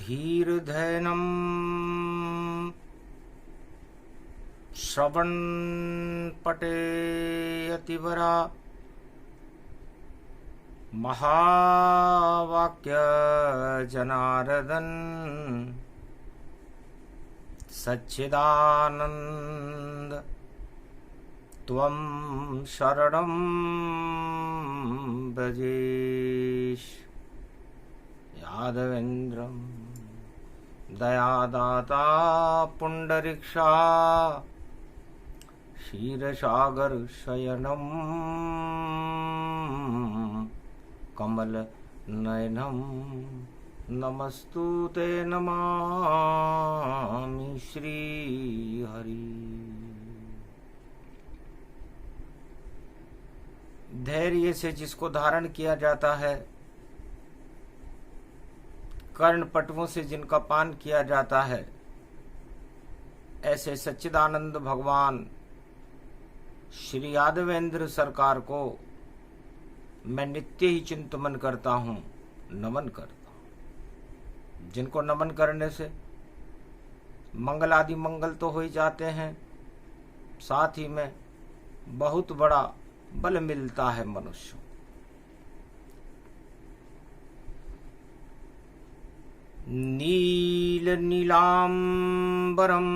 धीर्धैनम् श्रवणपटेऽतिवरा महावाक्य जनार्दन सच्चिदानंद त्वं शरणं व्रजेश। यादवेन्द्रं दयादाता पुंडरीक्षा क्षीरसागर शयनं कमल नयनं नमस्तुते नमामि श्री हरि। धैर्य से जिसको धारण किया जाता है, कर्ण पटवों से जिनका पान किया जाता है, ऐसे सच्चिदानंद भगवान श्री यादवेंद्र सरकार को मैं नित्य ही चिंतन करता हूँ, नमन करता हूँ। जिनको नमन करने से मंगल आदि मंगल तो हो ही जाते हैं, साथ ही में बहुत बड़ा बल मिलता है मनुष्य। नील नीलांबरम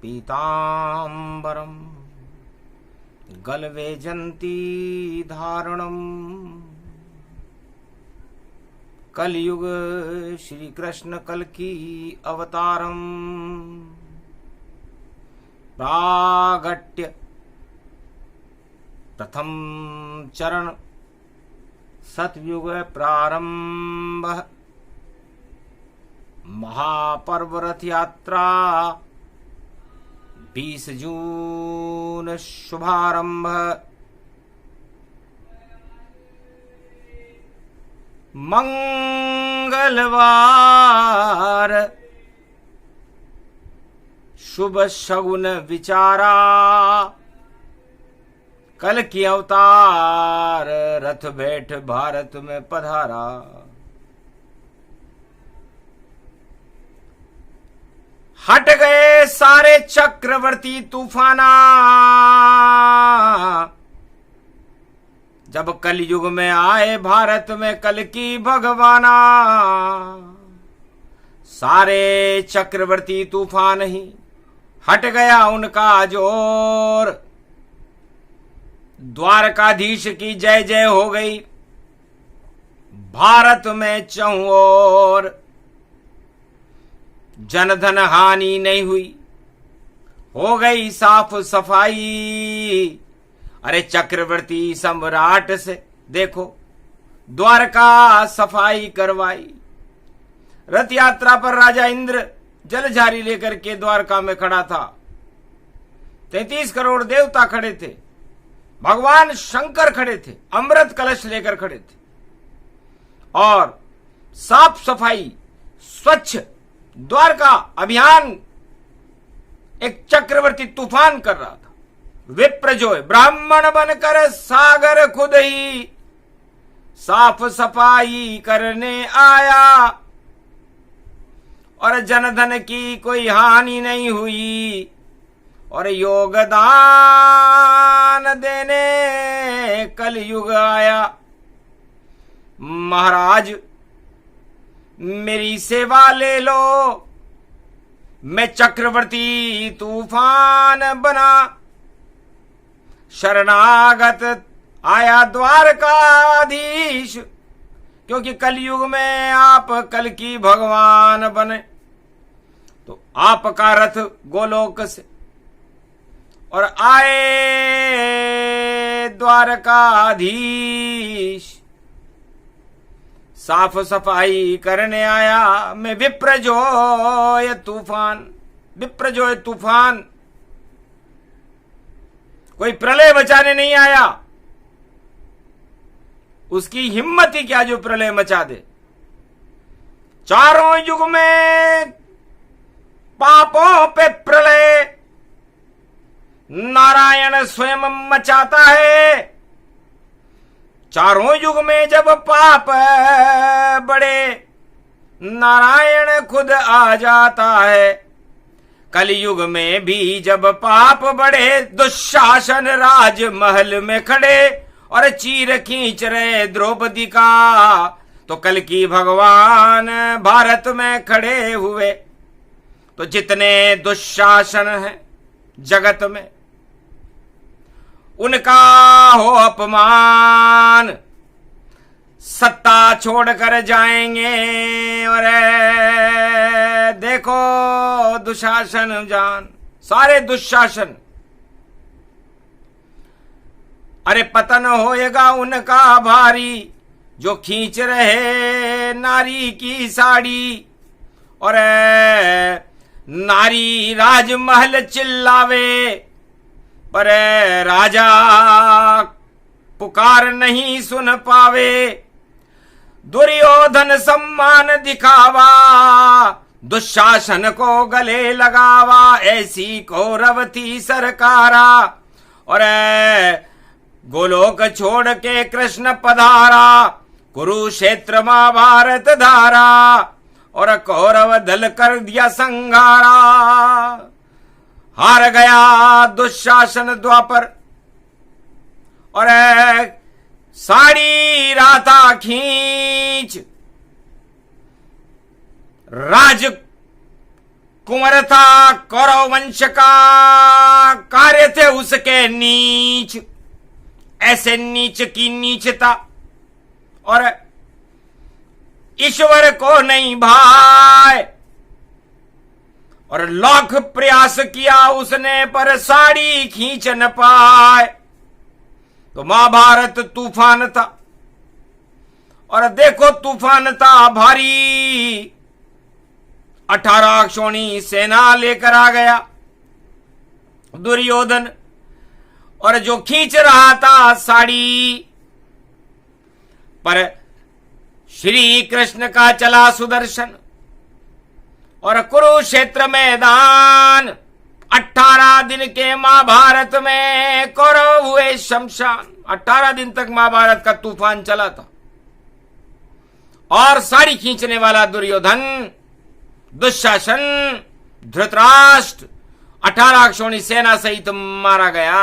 पीतांबरम गलवेजंती धारणम कलयुग श्री कृष्ण कल की अवतारम प्रागट्य प्रथम चरण सतयुग प्रारंभ महापर्व रथ यात्रा 20 जून शुभारंभ। मंगलवार शुभ शगुन विचारा कल की अवतार रथ बैठ भारत में पधारा। हट गए सारे चक्रवर्ती तूफाना जब कलयुग में आए भारत में कल की भगवाना। सारे चक्रवर्ती तूफान ही हट गया उनका जोर, द्वारकाधीश की जय जय हो गई भारत में चहुं ओर। जनधन हानि नहीं हुई, हो गई साफ सफाई। अरे चक्रवर्ती सम्राट से देखो द्वारका सफाई करवाई। रथ यात्रा पर राजा इंद्र जलझारी लेकर के द्वारका में खड़ा था। 33 करोड़ देवता खड़े थे, भगवान शंकर खड़े थे, अमृत कलश लेकर खड़े थे और साफ सफाई स्वच्छ द्वारका अभियान एक चक्रवर्ती तूफान कर रहा था। विप्रजोय ब्राह्मण बनकर सागर खुद ही साफ सफाई करने आया और जनधन की कोई हानि नहीं हुई और योगदान देने कलयुग आया। महाराज मेरी सेवा ले लो, मैं चक्रवर्ती तूफान बना। शरणागत आया द्वारकाधीश, क्योंकि कलयुग में आप कल की भगवान बने। तो आपका रथ गोलोक से और आए द्वारकाधीश, साफ सफाई करने आया मैं विप्रजोय तूफान। विप्रजोय तूफान कोई प्रलय मचाने नहीं आया, उसकी हिम्मत ही क्या जो प्रलय मचा दे। चारों युग में पापों पे प्रलय नारायण स्वयं मचाता है। चारों युग में जब पाप बड़े नारायण खुद आ जाता है। कलयुग में भी जब पाप बढ़े, दुशासन राजमहल में खड़े और चीर खींच रहे द्रौपदी का, तो कल की भगवान भारत में खड़े हुए। तो जितने दुशासन हैं जगत में, उनका हो अपमान, सत्ता छोड़कर जाएंगे। और देखो दुशासन जान, सारे दुशासन, अरे पतन होएगा उनका भारी, जो खींच रहे नारी की साड़ी। और नारी राजमहल चिल्लावे, पर राजा पुकार नहीं सुन पावे। दुर्योधन सम्मान दिखावा, दुशासन को गले लगावा, ऐसी कौरव थी सरकारा। और गोलोक छोड़ के कृष्ण पधारा, कुरुक्षेत्र महाभारत धारा, और कौरव दल कर दिया संघारा। हार गया दुशासन द्वापर, और साड़ी राता खींच, राज कुंवर था कौरव वंश का, कार्य थे उसके नीच, ऐसे नीच की नीचता। और ईश्वर को नहीं भाई, और लाख प्रयास किया उसने, पर साड़ी खींच न पाए। तो महाभारत तूफान था, और देखो तूफान था भारी। 18 अक्षौणी सेना लेकर आ गया दुर्योधन, और जो खींच रहा था साड़ी, पर श्री कृष्ण का चला सुदर्शन। और कुरुक्षेत्र मैदान, 18 दिन के महाभारत में कौरव हुए शमशान। 18 दिन तक महाभारत का तूफान चला था, और साड़ी खींचने वाला दुर्योधन, दुशासन, धृतराष्ट्र, 18 अक्षौणी सेना सहित मारा गया।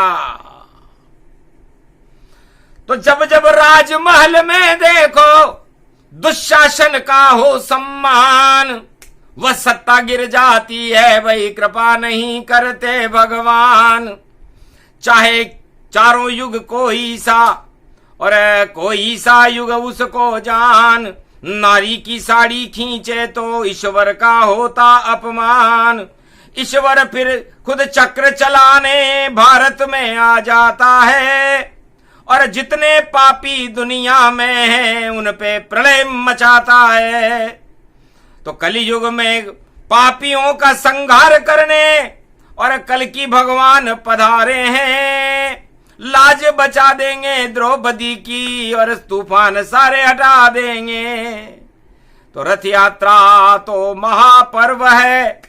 तो जब जब राजमहल में देखो दुशासन का हो सम्मान, वह सत्ता गिर जाती है, भाई कृपा नहीं करते भगवान। चाहे चारों युग कोई सा, और कोई सा युग उसको जान, नारी की साड़ी खींचे तो ईश्वर का होता अपमान। ईश्वर फिर खुद चक्र चलाने भारत में आ जाता है, और जितने पापी दुनिया में हैं उन पे प्रलय मचाता है। तो कलयुग में पापियों का संहार करने और कल की भगवान पधारे हैं। लाज बचा देंगे द्रौपदी की, और तूफान सारे हटा देंगे। तो रथ यात्रा तो महापर्व है,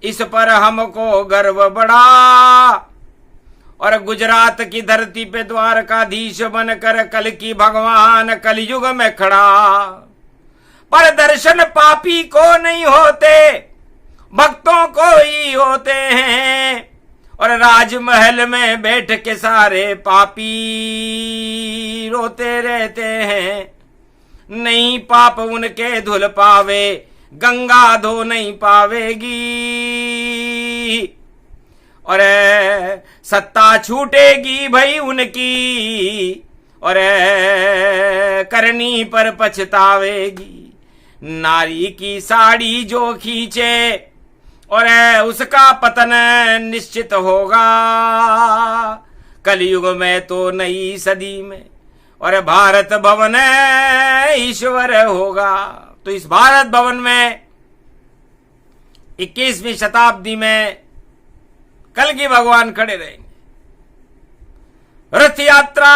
इस पर हमको गर्व बड़ा। और गुजरात की धरती पे द्वारकाधीश बनकर कल की भगवान कलयुग में खड़ा। पर दर्शन पापी को नहीं होते, भक्तों को ही होते हैं। और राजमहल में बैठ के सारे पापी रोते रहते हैं। नहीं पाप उनके धुल पावे, गंगा धो नहीं पावेगी। और सत्ता छूटेगी भाई उनकी, और करनी पर पछतावेगी। नारी की साड़ी जो खींचे, और उसका पतन निश्चित होगा। कलयुग में तो नई सदी में, और भारत भवन ईश्वर होगा। तो इस भारत भवन में 21वीं शताब्दी में कल की भगवान खड़े रहेंगे। रथ यात्रा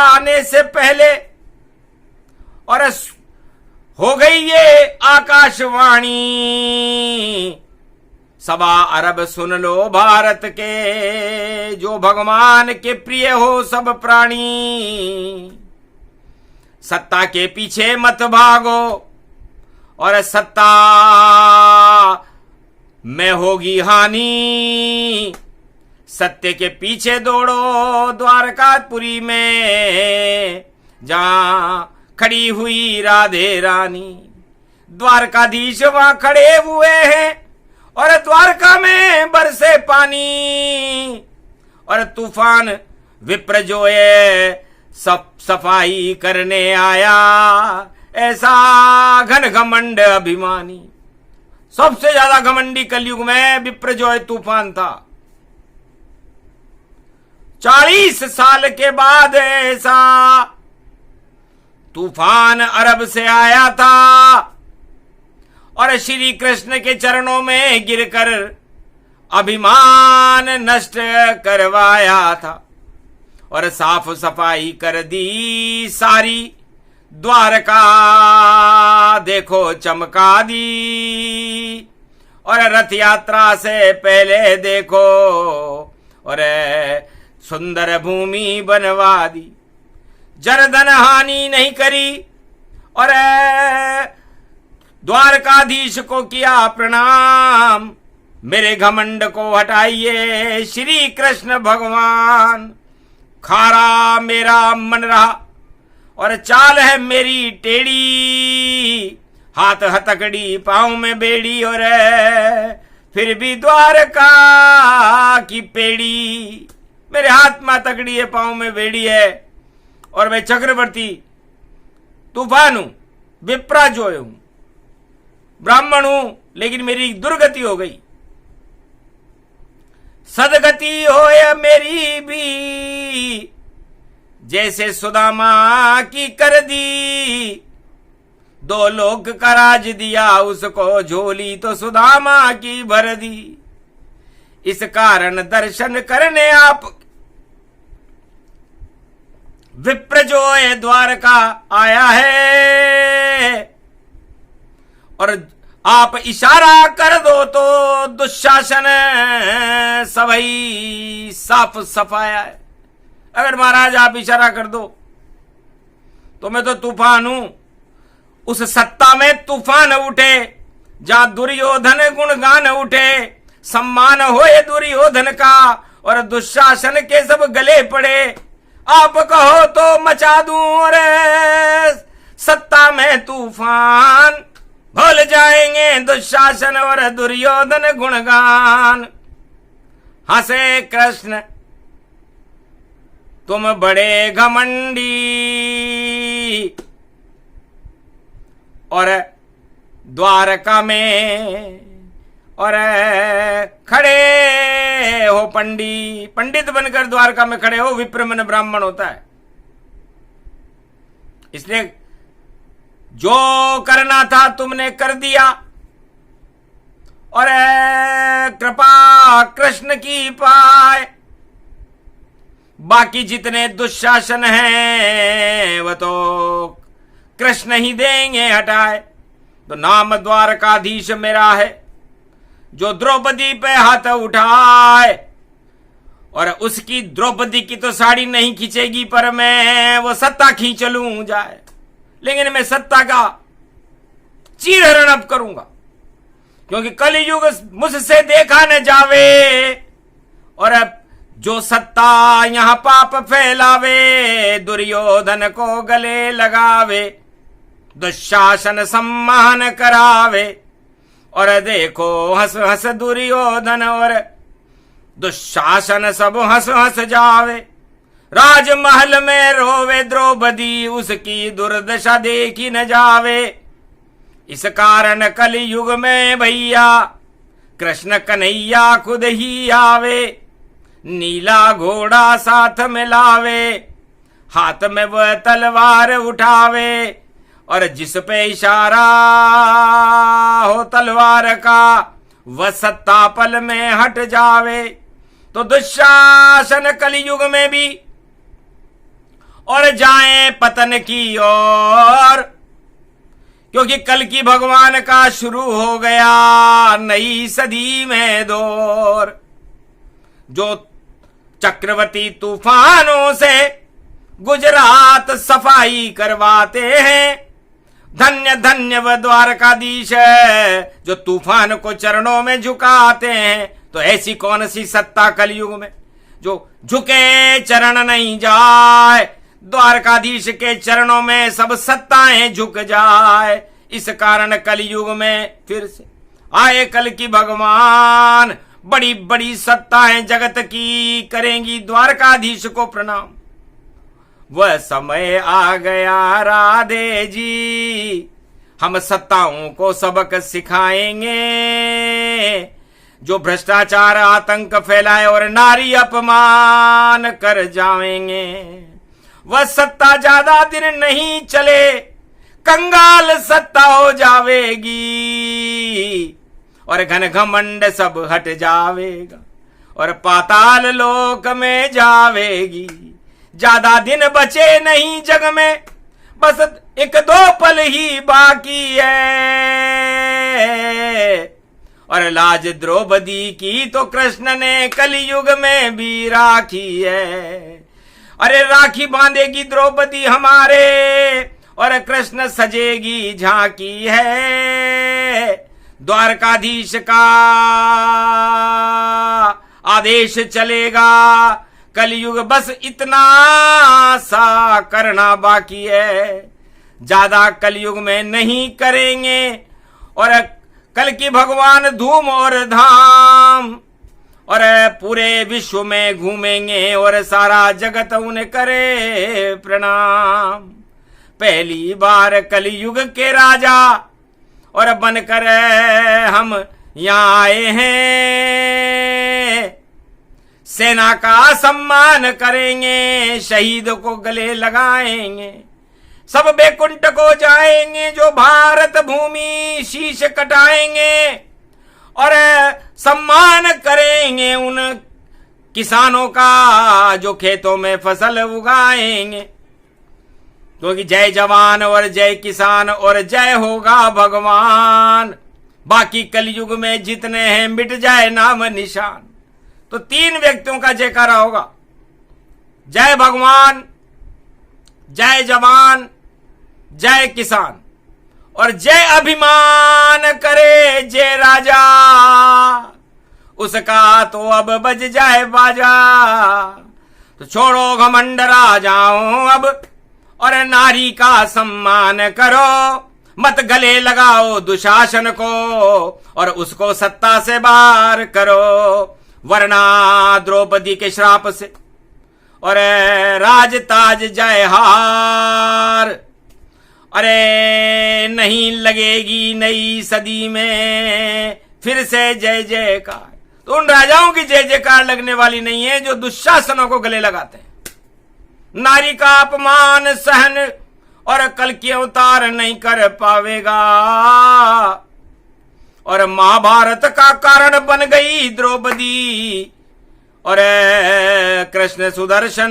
आने से पहले और हो गई ये आकाशवाणी, 1.25 अरब सुन लो भारत के, जो भगवान के प्रिय हो सब प्राणी। सत्ता के पीछे मत भागो, और सत्ता में होगी हानि। सत्य के पीछे दौड़ो द्वारकापुरी में, जहां खड़ी हुई राधे रानी। द्वारकाधीश वहां खड़े हुए हैं और द्वारका में बरसे पानी। और तूफान विप्र जो है सब सफाई करने आया, ऐसा घन घमंड अभिमानी। सबसे ज्यादा घमंडी कलयुग में विप्र जो है तूफान था। 40 साल के बाद ऐसा तूफान अरब से आया था और श्री कृष्ण के चरणों में गिरकर अभिमान नष्ट करवाया था और साफ सफाई कर दी सारी द्वारका, देखो चमका दी। और रथ यात्रा से पहले देखो और सुंदर भूमि बनवा दी। जनधन हानि नहीं करी और द्वारकाधीश को किया प्रणाम। मेरे घमंड को हटाइए श्री कृष्ण भगवान। खारा मेरा मन रहा और चाल है मेरी टेढ़ी, हाथ हथकड़ी पांव में बेड़ी और फिर भी द्वारका की पेड़ी। मेरे हाथ में हथकड़ी है, पांव में बेड़ी है और मैं चक्रवर्ती तूफान हूं, विप्रा जो हूं, ब्राह्मण हूं, लेकिन मेरी दुर्गति हो गई। सदगति हो या मेरी भी, जैसे सुदामा की कर दी। 2 लोक का राज दिया उसको, झोली तो सुदामा की भर दी। इस कारण दर्शन करने आप विप्र जो है द्वारका आया है। और आप इशारा कर दो तो दुशासन सभी साफ सफाया है। अगर महाराज आप इशारा कर दो तो मैं तो तूफान हूं। उस सत्ता में तूफान उठे जहां दुर्योधन गुणगान उठे। सम्मान होए दुर्योधन का और दुशासन के सब गले पड़े। आप कहो तो मचा दूं और सत्ता में तूफान। भूल जाएंगे दुशासन और दुर्योधन गुणगान। हंसे कृष्ण तुम बड़े घमंडी और द्वारका में और खड़े हो पंडित बनकर द्वारका में खड़े हो। विप्र मन ब्राह्मण होता है। इसलिए जो करना था तुमने कर दिया और कृपा कृष्ण की पाए। बाकी जितने दुशासन हैं वह तो कृष्ण ही देंगे हटाए। तो नाम द्वारकाधीश मेरा है जो द्रौपदी पे हाथ उठाए। और उसकी द्रौपदी की तो साड़ी नहीं खींचेगी पर मैं वो सत्ता खींच लूं जाए। लेकिन मैं सत्ता का चीरहरण अब करूंगा क्योंकि कलयुग मुझसे देखा न जावे। और अब जो सत्ता यहां पाप फैलावे दुर्योधन को गले लगावे। दुशासन सम्मान करावे और देखो हंस हंस दुर्योधन और दुशासन सब हंस हंस जावे। राजमहल में रोवे द्रौपदी उसकी दुर्दशा देखी न जावे। इस कारण कलयुग में भैया कृष्ण कन्हैया खुद ही आवे। नीला घोड़ा साथ में लावे हाथ में वह तलवार उठावे। और जिस पे इशारा हो तलवार का वह सत्ता पल में हट जावे। तो दुशासन कलयुग में भी और जाए पतन की ओर क्योंकि कल की भगवान का शुरू हो गया नई सदी में दौर। जो चक्रवर्ती तूफानों से गुजरात सफाई करवाते हैं धन्य धन्य वह द्वारकाधीश जो तूफान को चरणों में झुकाते हैं। तो ऐसी कौन सी सत्ता कलयुग में जो झुके चरण नहीं जाए। द्वारकाधीश के चरणों में सब सत्ताएं झुक जाए। इस कारण कलयुग में फिर से आए कल की भगवान। बड़ी बड़ी सत्ताएं जगत की करेंगी द्वारकाधीश को प्रणाम। वह समय आ गया राधे जी, हम सत्ताओं को सबक सिखाएंगे। जो भ्रष्टाचार आतंक फैलाए और नारी अपमान कर जाएंगे। वह सत्ता ज्यादा दिन नहीं चले, कंगाल सत्ता हो जावेगी और घन घमंड सब हट जावेगा और पाताल लोक में जावेगी। ज्यादा दिन बचे नहीं जग में, बस एक दो पल ही बाकी है। और लाज द्रौपदी की तो कृष्ण ने कलयुग में भी राखी है। अरे राखी बांधेगी द्रौपदी हमारे और कृष्ण सजेगी झांकी है। द्वारकाधीश का आदेश चलेगा कलयुग, बस इतना सा करना बाकी है। ज्यादा कलयुग में नहीं करेंगे और कल की भगवान धूम और धाम और पूरे विश्व में घूमेंगे और सारा जगत उन्हें करे प्रणाम। पहली बार कलयुग के राजा और बनकर हम यहाँ आए हैं। सेना का सम्मान करेंगे, शहीद को गले लगाएंगे, सब बैकुंठ को जाएंगे जो भारत भूमि शीश कटाएंगे और सम्मान करेंगे उन किसानों का जो खेतों में फसल उगाएंगे। क्योंकि जय जवान और जय किसान और जय होगा भगवान। बाकी कलयुग में जितने हैं मिट जाए नाम निशान। तो तीन व्यक्तियों का जयकारा होगा, जय भगवान, जय जवान, जय किसान और जय अभिमान करे जय राजा। उसका तो अब बज जाए बाजा। तो छोड़ो घमंड राजाओं अब और नारी का सम्मान करो। मत गले लगाओ दुशासन को और उसको सत्ता से बाहर करो। वरना द्रौपदी के श्राप से और राज ताज जय हार। अरे नहीं लगेगी नई सदी में फिर से जय जयकार। तो उन राजाओं की जय जयकार लगने वाली नहीं है जो दुशासनों को गले लगाते हैं। नारी का अपमान सहन और कल की अवतार नहीं कर पावेगा। और महाभारत का कारण बन गई द्रौपदी और कृष्ण सुदर्शन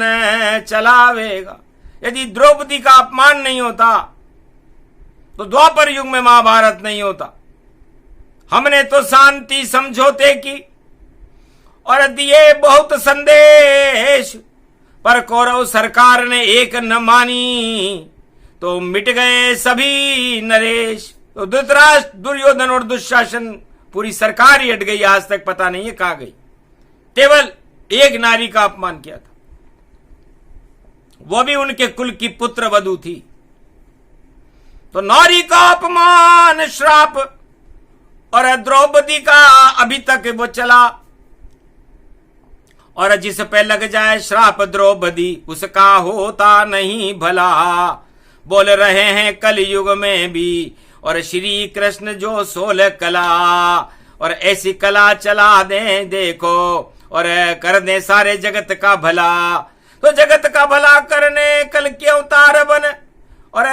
चलावेगा। यदि द्रौपदी का अपमान नहीं होता तो द्वापर युग में महाभारत नहीं होता। हमने तो शांति समझौते की और दिए बहुत संदेश, पर कौरव सरकार ने एक न मानी तो मिट गए सभी नरेश। तो धृतराष्ट्र, दुर्योधन और दुशासन पूरी सरकार ही हट गई। आज तक पता नहीं है कहां गई। केवल एक नारी का अपमान किया था, वो भी उनके कुल की पुत्र वधू थी। तो नारी का अपमान श्राप और द्रौपदी का अभी तक वो चला। और जिस पे लग जाए श्राप द्रौपदी उसका होता नहीं भला। बोल रहे हैं कलयुग में भी और श्री कृष्ण जो 16 कला और ऐसी कला चला दें देखो और कर दें सारे जगत का भला। तो जगत का भला करने कल के अवतार बन और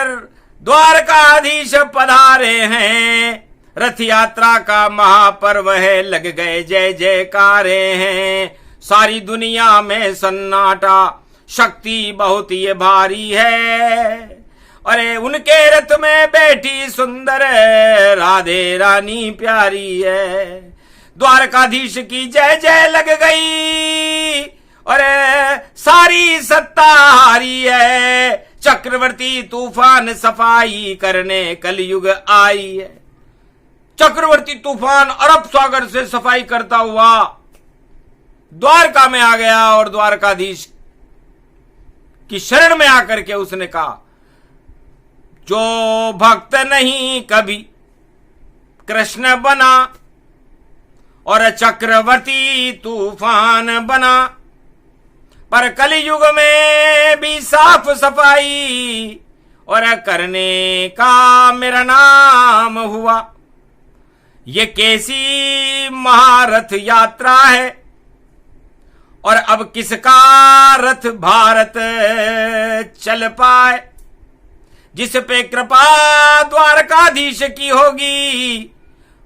द्वारकाधीश पधारे हैं। रथ यात्रा का महापर्व है, लग गए जय जयकारे हैं। सारी दुनिया में सन्नाटा, शक्ति बहुत ये भारी है। अरे उनके रथ में बैठी सुंदर राधे रानी प्यारी है। द्वारकाधीश की जय जय लग गई और सारी सत्ता हारी है। चक्र चक्रवर्ती तूफान सफाई करने कलयुग आई है। चक्रवर्ती तूफान अरब सागर से सफाई करता हुआ द्वारका में आ गया और द्वारकाधीश की शरण में आकर के उसने कहा, जो भक्त नहीं कभी कृष्ण बना और चक्रवर्ती तूफान बना, पर कलयुग में भी साफ सफाई और करने का मेरा नाम हुआ। ये कैसी महारथ यात्रा है और अब किसका रथ भारत चल पाए, जिस पे कृपा द्वारकाधीश की होगी,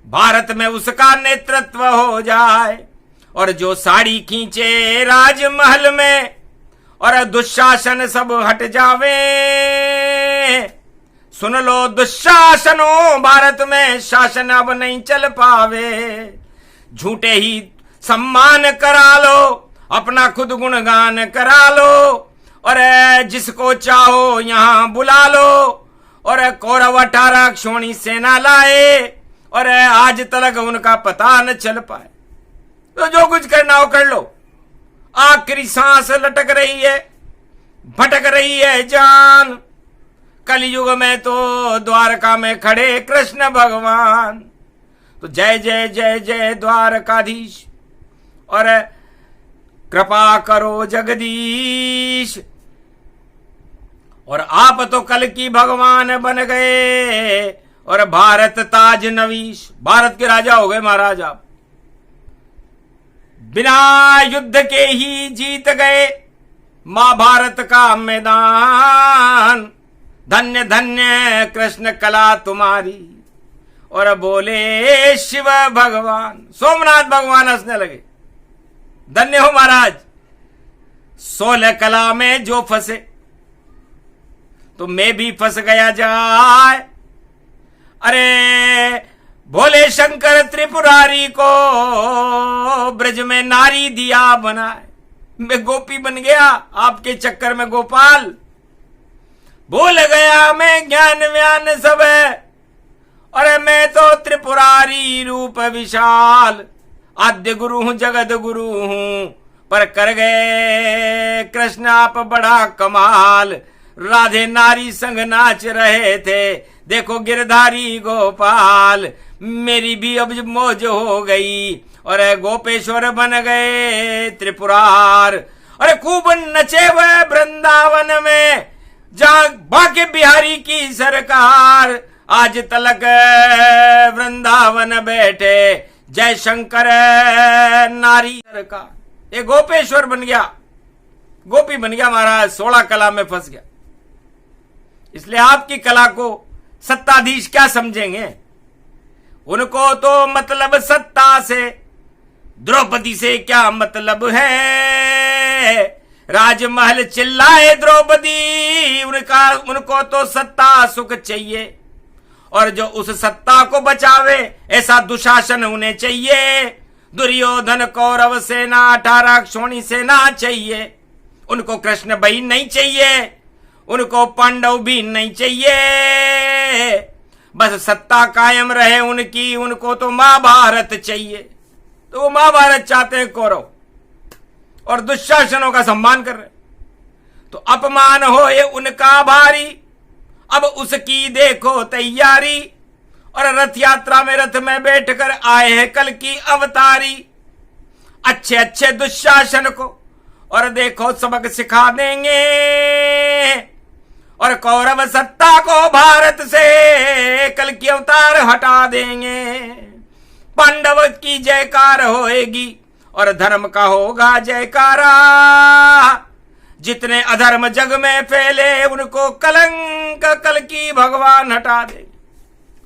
भारत में उसका नेतृत्व हो जाए। और जो साड़ी खींचे राजमहल में और दुशासन सब हट जावे, सुन लो दुशासनों, भारत में शासन अब नहीं चल पावे। झूठे ही सम्मान करा लो, अपना खुद गुणगान करा लो और जिसको चाहो यहां बुला लो। और कौरव 18 क्षोणी सेना लाए और आज तक उनका पता न चल पाए। तो जो कुछ करना हो कर लो, आखिरी सांस लटक रही है, भटक रही है जान। कलयुग में तो द्वारका में खड़े कृष्ण भगवान। तो जय जय जय जय द्वारकाधीश और कृपा करो जगदीश। और आप तो कल की भगवान बन गए और भारत ताज नवीश, भारत के राजा हो गए महाराज आप। बिना युद्ध के ही जीत गए महाभारत का मैदान। धन्य धन्य कृष्ण कला तुम्हारी। और बोले शिव भगवान। सोमनाथ भगवान हंसने लगे, धन्य हो महाराज, 16 कला में जो फंसे तो मैं भी फंस गया जाए। अरे भोले शंकर त्रिपुरारी को ब्रज में नारी दिया बनाए, मैं गोपी बन गया आपके चक्कर में गोपाल। भूल गया मैं ज्ञान व्यान सब है, अरे मैं तो त्रिपुरारी रूप विशाल। आद्य गुरु हूं, जगत गुरु हूं, पर कर गए कृष्ण आप बड़ा कमाल। राधे नारी संग नाच रहे थे, देखो गिरधारी गोपाल। मेरी भी अब मौज हो गई और गोपेश्वर बन गए त्रिपुरार। अरे खूब नचे हुए वृंदावन में, जहां बाके बिहारी की सरकार। आज तलक वृंदावन बैठे जय शंकर नारी सरकार। ये गोपेश्वर बन गया, गोपी बन गया महाराज, 16 कला में फंस गया। इसलिए आपकी कला को सत्ताधीश क्या समझेंगे? उनको तो मतलब सत्ता से, द्रौपदी से क्या मतलब है? राजमहल चिल्लाए द्रौपदी, उनको तो सत्ता सुख चाहिए और जो उस सत्ता को बचावे ऐसा दुशासन उन्हें चाहिए। दुर्योधन कौरव सेना 18 क्षोणी सेना चाहिए, उनको कृष्ण भाई नहीं चाहिए, उनको पांडव भी नहीं चाहिए। बस सत्ता कायम रहे उनकी, उनको तो महाभारत चाहिए। तो वो महाभारत चाहते हैं कौरव और दुशासनों का सम्मान कर रहे। तो अपमान हो ये उनका भारी, अब उसकी देखो तैयारी। और रथ यात्रा में रथ में बैठकर आए हैं कल की अवतारी। अच्छे अच्छे दुशासन को और देखो सबक सिखा देंगे और कौरव सत्ता को भारत से कल की अवतार हटा देंगे। पांडव की जयकार होएगी और धर्म का होगा जयकारा। जितने अधर्म जग में फैले उनको कलंक कल की भगवान हटा दे।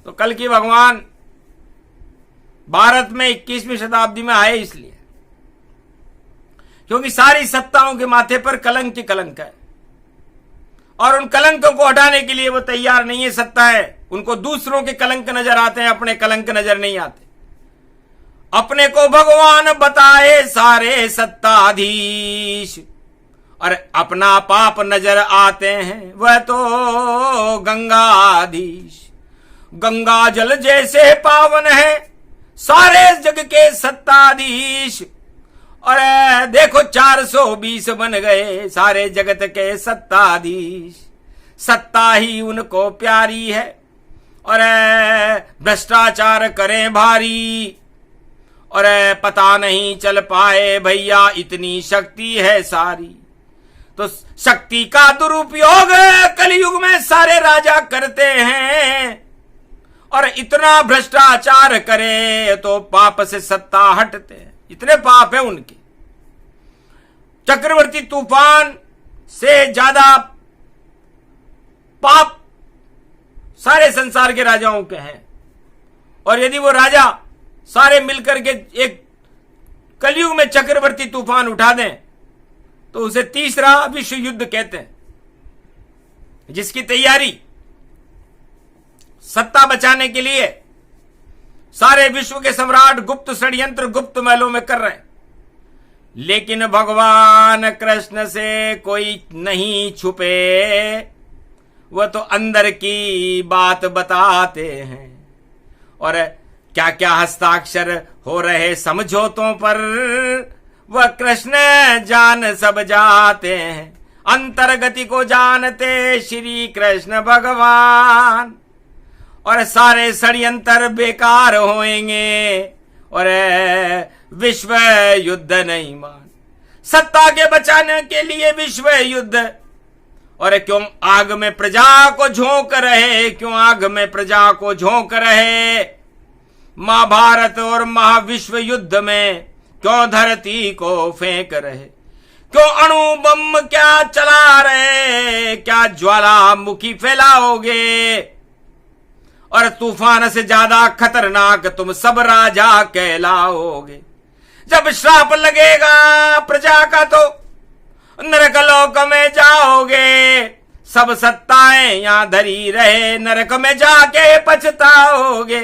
तो कल की भगवान भारत में 21वीं शताब्दी में आए इसलिए क्योंकि सारी सत्ताओं के माथे पर कलंक की कलंक है और उन कलंकों को हटाने के लिए वो तैयार नहीं है। सत्ता है, उनको दूसरों के कलंक नजर आते हैं, अपने कलंक नजर नहीं आते। अपने को भगवान बताए सारे सत्ताधीश और अपना पाप नजर आते हैं वह तो गंगाधीश। गंगा जल जैसे पावन है सारे जग के सत्ताधीश। और देखो 420 बन गए सारे जगत के सत्ताधीश। सत्ता ही उनको प्यारी है और भ्रष्टाचार करें भारी। और पता नहीं चल पाए भैया इतनी शक्ति है सारी। तो शक्ति का दुरुपयोग कलयुग में सारे राजा करते हैं। और इतना भ्रष्टाचार करे तो पाप से सत्ता हटते हैं, इतने पाप है उनके। चक्रवर्ती तूफान से ज्यादा पाप सारे संसार के राजाओं के हैं। और यदि वो राजा सारे मिलकर के एक कलयुग में चक्रवर्ती तूफान उठा दें तो उसे तीसरा विश्व युद्ध कहते हैं, जिसकी तैयारी सत्ता बचाने के लिए सारे विश्व के सम्राट गुप्त षड्यंत्र गुप्त महलों में कर रहे हैं। लेकिन भगवान कृष्ण से कोई नहीं छुपे, वह तो अंदर की बात बताते हैं। और क्या क्या हस्ताक्षर हो रहे समझौतों पर वह कृष्ण जान सब जाते हैं। अंतर्गति को जानते श्री कृष्ण भगवान। और सारे षड्यंत्र बेकार होएंगे और विश्व युद्ध नहीं मान। सत्ता के बचाने के लिए विश्व युद्ध। और क्यों आग में प्रजा को झोंक रहे, क्यों आग में प्रजा को झोंक रहे। महाभारत और महाविश्व युद्ध में क्यों धरती को फेंक रहे। क्यों अणु बम क्या चला रहे, क्या ज्वालामुखी फैलाओगे। और तूफान से ज्यादा खतरनाक तुम सब राजा कहलाओगे। जब श्राप लगेगा प्रजा का तो नरक लोक में जाओगे। सब सत्ताएं यहां धरी रहे, नरक में जाके पछताओगे।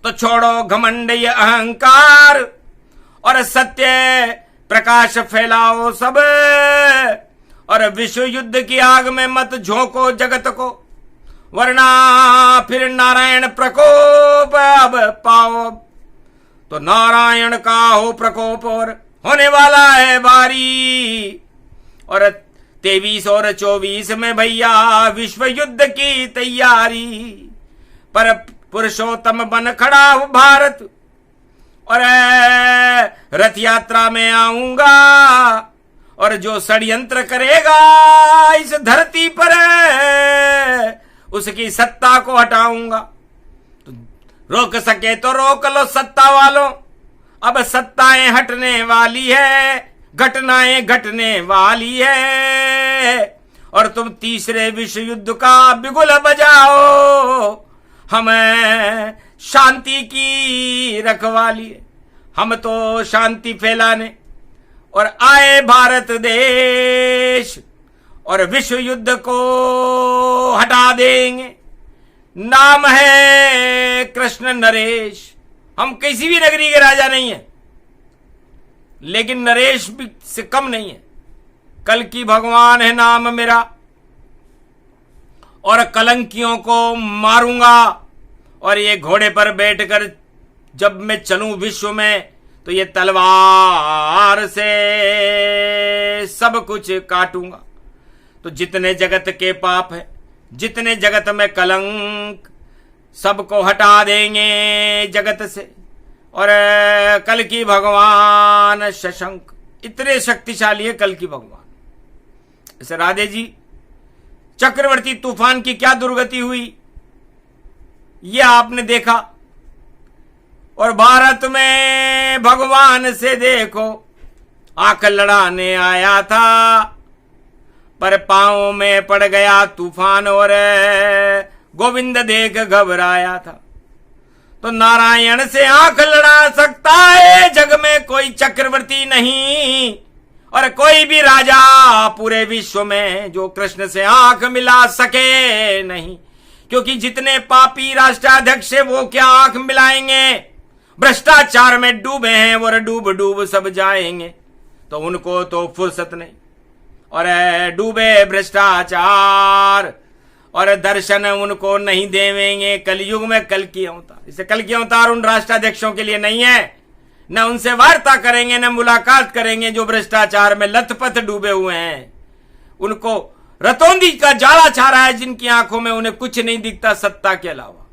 तो छोड़ो घमंड ये अहंकार और सत्य प्रकाश फैलाओ सब। और विश्व युद्ध की आग में मत झोंको जगत को, वरना फिर नारायण प्रकोप अब पाओ। तो नारायण का हो प्रकोप और होने वाला है भारी। और 23 और 24 में भैया विश्व युद्ध की तैयारी। पर पुरुषोत्तम बन खड़ा हूं भारत और रथ यात्रा में आऊंगा। और जो षड्यंत्र करेगा इस धरती पर उसकी सत्ता को हटाऊंगा। तो रोक सके तो रोक लो सत्ता वालों, अब सत्ताएं हटने वाली है, घटनाएं घटने वाली है। और तुम तीसरे विश्व युद्ध का बिगुल बजाओ, हमें शांति की रखवाली है। हम तो शांति फैलाने और आए भारत देश और विश्व युद्ध को हटा देंगे। नाम है कृष्ण नरेश। हम किसी भी नगरी के राजा नहीं है, लेकिन नरेश भी से कम नहीं है। कल की भगवान है नाम मेरा और कलंकियों को मारूंगा। और ये घोड़े पर बैठकर जब मैं चलूं विश्व में तो ये तलवार से सब कुछ काटूंगा। तो जितने जगत के पाप है, जितने जगत में कलंक, सबको हटा देंगे जगत से। और कल की भगवान शशंक इतने शक्तिशाली है कल की भगवान। ऐसे राधे जी चक्रवर्ती तूफान की क्या दुर्गति हुई ये आपने देखा। और भारत में भगवान से देखो आंख लड़ाने आया था, पर पांव में पड़ गया तूफान और गोविंद देख घबराया था। तो नारायण से आंख लड़ा सकता है जग में कोई चक्रवर्ती नहीं। और कोई भी राजा पूरे विश्व में जो कृष्ण से आंख मिला सके नहीं। क्योंकि जितने पापी राष्ट्राध्यक्ष है वो क्या आंख मिलाएंगे। भ्रष्टाचार में डूबे हैं और डूब डूब सब जाएंगे। तो उनको तो फुर्सत नहीं। और डूबे भ्रष्टाचार, और दर्शन उनको नहीं देवेंगे कलयुग में कल्कि अवतार। इसे कल्कि अवतार उन राष्ट्राध्यक्षों के लिए नहीं है, न उनसे वार्ता करेंगे न मुलाकात करेंगे जो भ्रष्टाचार में लथपथ डूबे हुए हैं। उनको रतौंधी का जाला छा रहा है, जिनकी आंखों में उन्हें कुछ नहीं दिखता सत्ता के अलावा।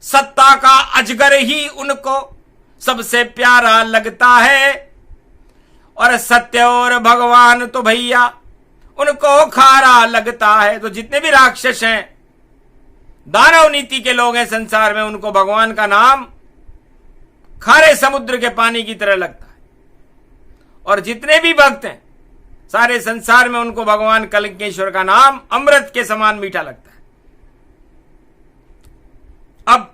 सत्ता का अजगर ही उनको सबसे प्यारा लगता है, और सत्य और भगवान तो भैया उनको खारा लगता है। तो जितने भी राक्षस हैं, दानव नीति के लोग हैं संसार में, उनको भगवान का नाम खारे समुद्र के पानी की तरह लगता है। और जितने भी भक्त हैं सारे संसार में, उनको भगवान कलंकेश्वर का नाम अमृत के समान मीठा लगता है। अब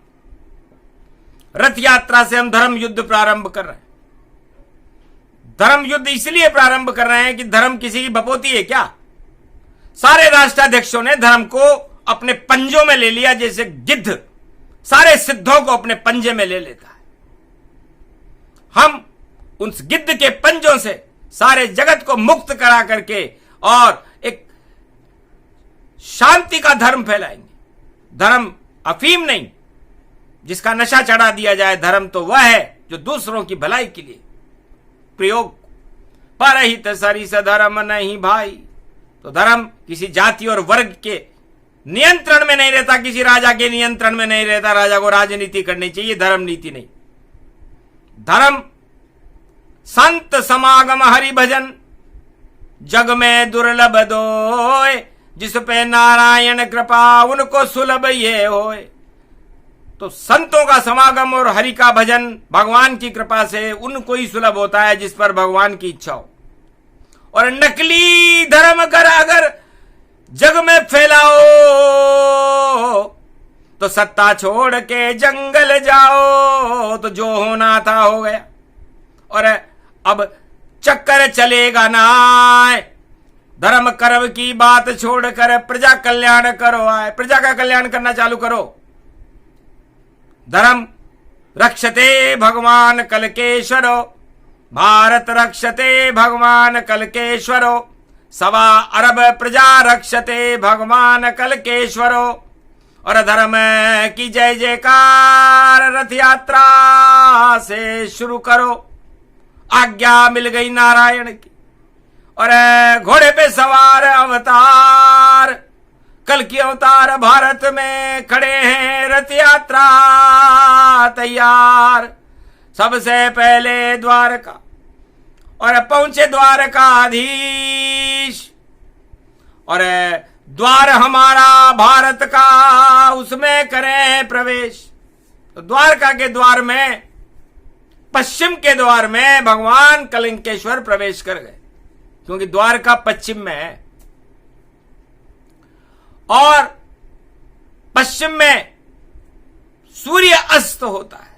रथ यात्रा से हम धर्म युद्ध प्रारंभ कर रहे हैं। धर्म युद्ध इसलिए प्रारंभ कर रहे हैं कि धर्म किसी की बपोती है क्या? सारे राष्ट्राध्यक्षों ने धर्म को अपने पंजों में ले लिया, जैसे गिद्ध सारे सिद्धों को अपने पंजे में ले लेता है। हम उस गिद्ध के पंजों से सारे जगत को मुक्त करा करके और एक शांति का धर्म फैलाएंगे। धर्म अफीम नहीं जिसका नशा चढ़ा दिया जाए, धर्म तो वह है जो दूसरों की भलाई के लिए प्रयोग। परहित सरिस धर्म नहीं भाई। तो धर्म किसी जाति और वर्ग के नियंत्रण में नहीं रहता, किसी राजा के नियंत्रण में नहीं रहता। राजा को राजनीति करनी चाहिए, धर्म नीति नहीं। धर्म संत समागम हरि भजन जग में दुर्लभ दोय, जिस पे नारायण कृपा उनको सुलभ ये होए। तो संतों का समागम और हरि का भजन भगवान की कृपा से उनको ही सुलभ होता है जिस पर भगवान की इच्छा हो। और नकली धर्म कर अगर जग में फैलाओ तो सत्ता छोड़ के जंगल जाओ, तो जो होना था हो गया। और अब चक्कर चलेगा ना, धर्म कर्म की बात छोड़कर प्रजा कल्याण करो आए। प्रजा का कल्याण करना चालू करो। धर्म रक्षते भगवान कलकेश्वरो, भारत रक्षते भगवान कलकेश्वरो, 1.25 अरब प्रजा रक्षते भगवान कलकेश्वरो। और धर्म की जय जयकार रथ यात्रा से शुरू करो। आज्ञा मिल गई नारायण की, और घोड़े पे सवार अवतार कल्कि अवतार भारत में खड़े हैं। रथ यात्रा तैयार। सबसे पहले द्वारका, और पहुंचे द्वारकाधीश। और द्वार हमारा भारत का, उसमें करें प्रवेश। तो द्वारका के द्वार में, पश्चिम के द्वार में भगवान कलंकेश्वर प्रवेश कर गए, क्योंकि द्वारका पश्चिम में है। और पश्चिम में सूर्य अस्त होता है।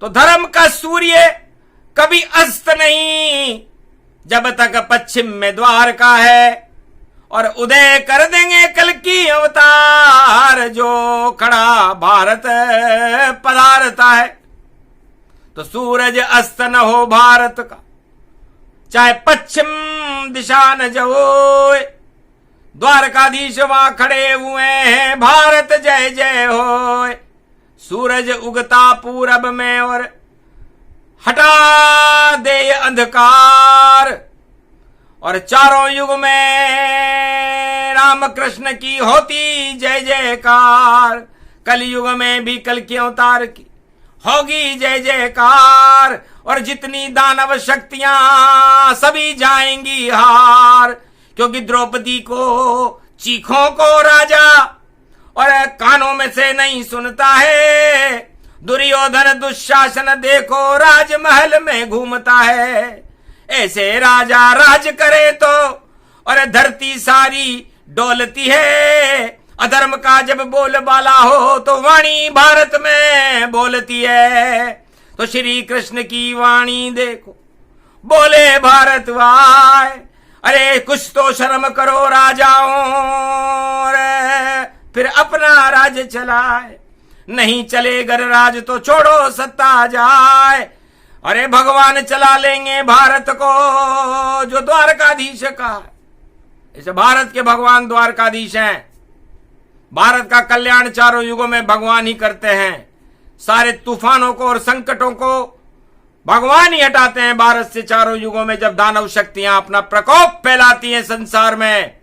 तो धर्म का सूर्य कभी अस्त नहीं जब तक पश्चिम में द्वारका है। और उदय कर देंगे कल्कि अवतार, जो खड़ा भारत पधारता है। तो सूरज अस्त न हो भारत का, चाहे पश्चिम दिशा न जाओ। द्वारकाधीश वहां खड़े हुए हैं, भारत जय जय हो। सूरज उगता पूरब में और हटा दे अंधकार। और चारों युग में राम कृष्ण की होती जय जयकार। कलयुग में भी कल्कि अवतार की होगी जय जयकार। और जितनी दानव शक्तियां सभी जाएंगी हार, क्योंकि द्रौपदी को चीखों को राजा और कानों में से नहीं सुनता है। दुर्योधन दुशासन देखो राजमहल में घूमता है। ऐसे राजा राज करे तो और धरती सारी डोलती है। अधर्म का जब बोलबाला हो तो वाणी भारत में बोलती है। तो श्री कृष्ण की वाणी देखो बोले भारतवाय, अरे कुछ तो शर्म करो राजाओं, फिर अपना राज चलाए। नहीं चले गर राज तो छोड़ो सत्ता जाए। अरे भगवान चला लेंगे भारत को जो द्वारकाधीश का है। इसे भारत के भगवान द्वारकाधीश हैं। भारत का कल्याण चारों युगों में भगवान ही करते हैं। सारे तूफानों को और संकटों को भगवान ही हटाते हैं भारत से चारों युगों में। जब दानव शक्तियां अपना प्रकोप फैलाती हैं संसार में,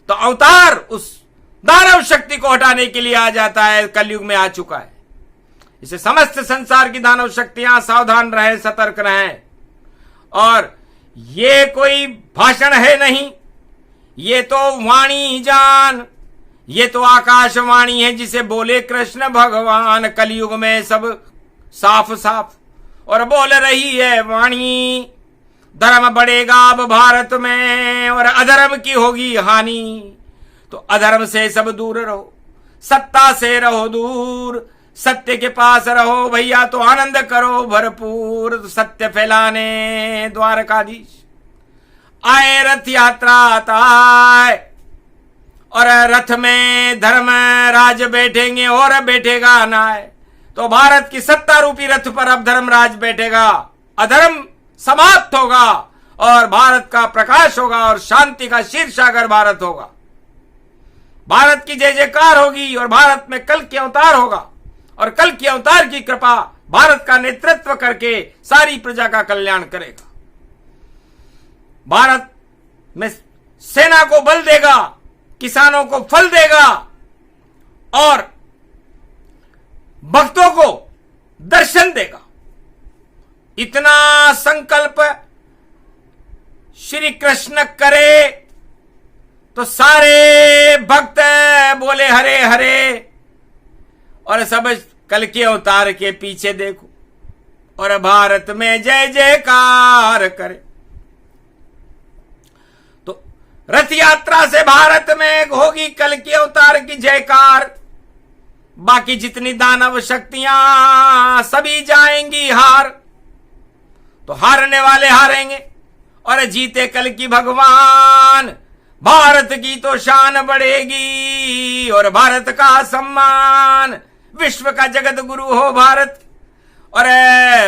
तो अवतार उस दानव शक्ति को हटाने के लिए आ जाता है। कलयुग में आ चुका है। इसे समस्त संसार की दानव शक्तियां सावधान रहें, सतर्क रहें। और ये कोई भाषण है नहीं, ये तो वाणी जान, ये तो आकाशवाणी है जिसे बोले कृष्ण भगवान। कलयुग में सब साफ साफ और बोल रही है वाणी। धर्म बढ़ेगा अब भारत में और अधर्म की होगी हानि। तो अधर्म से सब दूर रहो, सत्ता से रहो दूर, सत्य के पास रहो भैया तो आनंद करो भरपूर। तो सत्य फैलाने द्वारकाधीश आए, रथ यात्रा आए और रथ में धर्म राज बैठेंगे और बैठेगा नाय। तो भारत की सत्ता रूपी रथ पर अब धर्मराज बैठेगा, अधर्म समाप्त होगा और भारत का प्रकाश होगा और शांति का शीर्षागर भारत होगा। भारत की जय जयकार होगी और भारत में कल की अवतार होगा और कल की अवतार की कृपा भारत का नेतृत्व करके सारी प्रजा का कल्याण करेगा। भारत में सेना को बल देगा, किसानों को फल देगा और भक्तों को दर्शन देगा। इतना संकल्प श्री कृष्ण करे तो सारे भक्त बोले हरे हरे और सब कल के अवतार के पीछे देखो और भारत में जय जयकार करे। तो रथ यात्रा से भारत में होगी कल के अवतार की जयकार। बाकी जितनी दानव शक्तियां सभी जाएंगी हार। तो हारने वाले हारेंगे और जीते कल की भगवान। भारत की तो शान बढ़ेगी और भारत का सम्मान। विश्व का जगत गुरु हो भारत और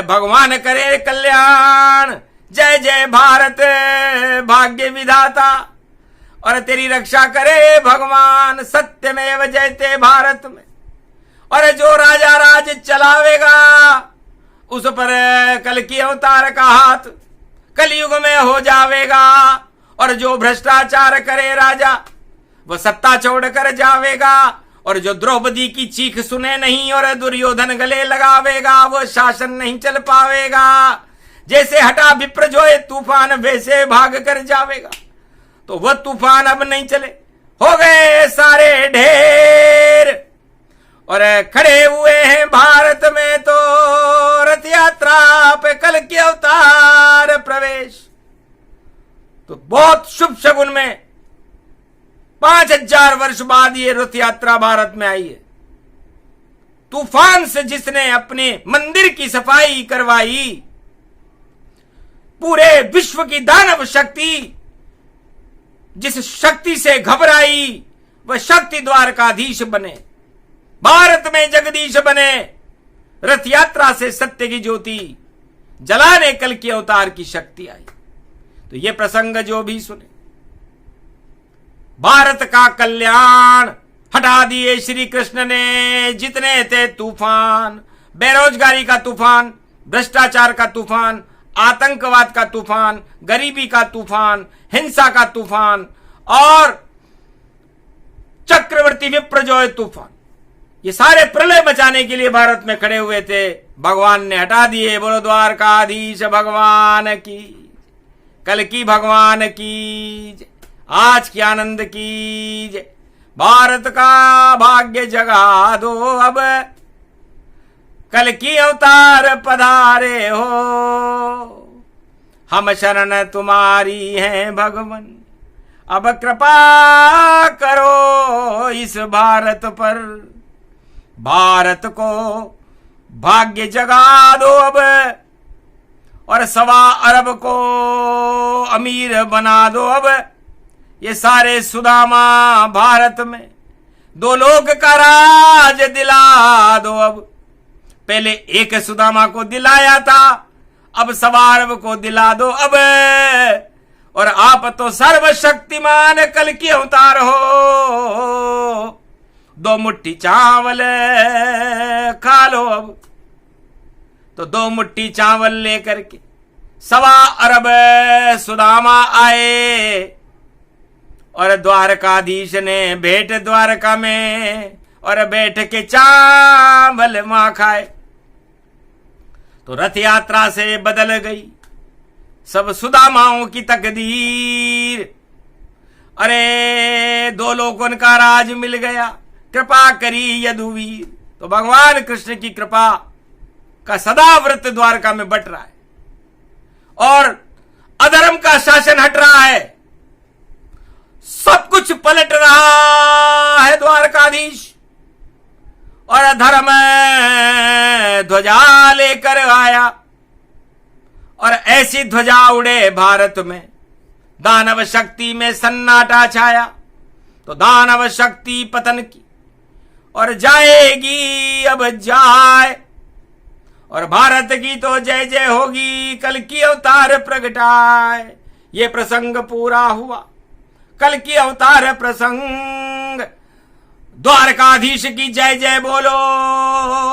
भगवान करे कल्याण। जय जय भारत भाग्य विधाता और तेरी रक्षा करे भगवान। सत्यमेव जयते भारत में। और जो राजा राज चलावेगा उस पर कल की अवतार का हाथ कलयुग में हो जावेगा। और जो भ्रष्टाचार करे राजा वह सत्ता छोड़ कर जावेगा। और जो द्रौपदी की चीख सुने नहीं और दुर्योधन गले लगावेगा वो शासन नहीं चल पावेगा। जैसे हटा विप्र जो तूफान वैसे भाग कर जावेगा। तो वह तूफान अब नहीं चले, हो गए सारे ढेर और खड़े हुए हैं भारत में तो रथ यात्रा पे कल के अवतार प्रवेश। तो बहुत शुभ शगुन में 5000 वर्ष बाद ये रथ यात्रा भारत में आई है। तूफान से जिसने अपने मंदिर की सफाई करवाई, पूरे विश्व की दानव शक्ति जिस शक्ति से घबराई वह शक्ति द्वारकाधीश बने, भारत में जगदीश बने। रथ यात्रा से सत्य की ज्योति जलाने कल की अवतार की शक्ति आई। तो ये प्रसंग जो भी सुने, भारत का कल्याण हटा दिए श्री कृष्ण ने। जितने थे तूफान, बेरोजगारी का तूफान, भ्रष्टाचार का तूफान, आतंकवाद का तूफान, गरीबी का तूफान, हिंसा का तूफान और चक्रवर्ती विप्रजोय तूफान, ये सारे प्रलय बचाने के लिए भारत में खड़े हुए थे, भगवान ने हटा दिए। बोलो द्वारकाधीश भगवान की, कल की भगवान की, आज की आनंद की। भारत का भाग्य जगा दो अब, कल की अवतार पधारे हो। हम शरण तुम्हारी हैं भगवन, अब कृपा करो इस भारत पर। भारत को भाग्य जगा दो अब और 1.25 अरब को अमीर बना दो अब। ये सारे सुदामा भारत में 2 लोक का राज दिला दो अब। पहले एक सुदामा को दिलाया था, अब 1.25 अरब को दिला दो अब। और आप तो सर्वशक्तिमान कल की अवतार हो। 2 मुट्ठी चावल खा लो अब। तो 2 मुट्ठी चावल लेकर के 1.25 अरब सुदामा आए और द्वारकाधीश ने भेंट द्वारका में और बैठ के चावल मां खाए। तो रथ यात्रा से बदल गई सब सुदामाओं की तकदीर। अरे 2 लोगों का राज मिल गया, कृपा करी यदुवीर। तो भगवान कृष्ण की कृपा का सदा व्रत द्वारका में बट रहा है और अधर्म का शासन हट रहा है, सब कुछ पलट रहा है द्वारकाधीश। और धर्म ध्वजा लेकर आया और ऐसी ध्वजा उड़े भारत में, दानव शक्ति में सन्नाटा छाया। तो दानव शक्ति पतन की और जाएगी अब जाए, और भारत की तो जय जय होगी, कल की अवतार प्रगटाए। ये प्रसंग पूरा हुआ, कल की अवतार प्रसंग। द्वारकाधीश की जय जय बोलो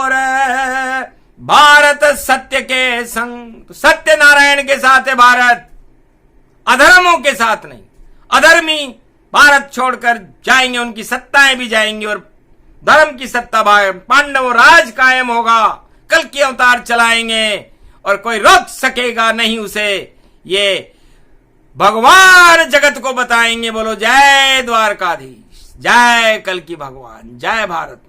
रे। भारत सत्य के संग, सत्य नारायण के साथ है भारत, अधर्मों के साथ नहीं। अधर्मी भारत छोड़कर जाएंगे, उनकी सत्ताएं भी जाएंगी और धर्म की सत्ता पांडव राज कायम होगा। कल की अवतार चलाएंगे और कोई रोक सकेगा नहीं उसे। ये भगवान जगत को बताएंगे। बोलो जय द्वारकाधीश, जय कल की भगवान, जय भारत।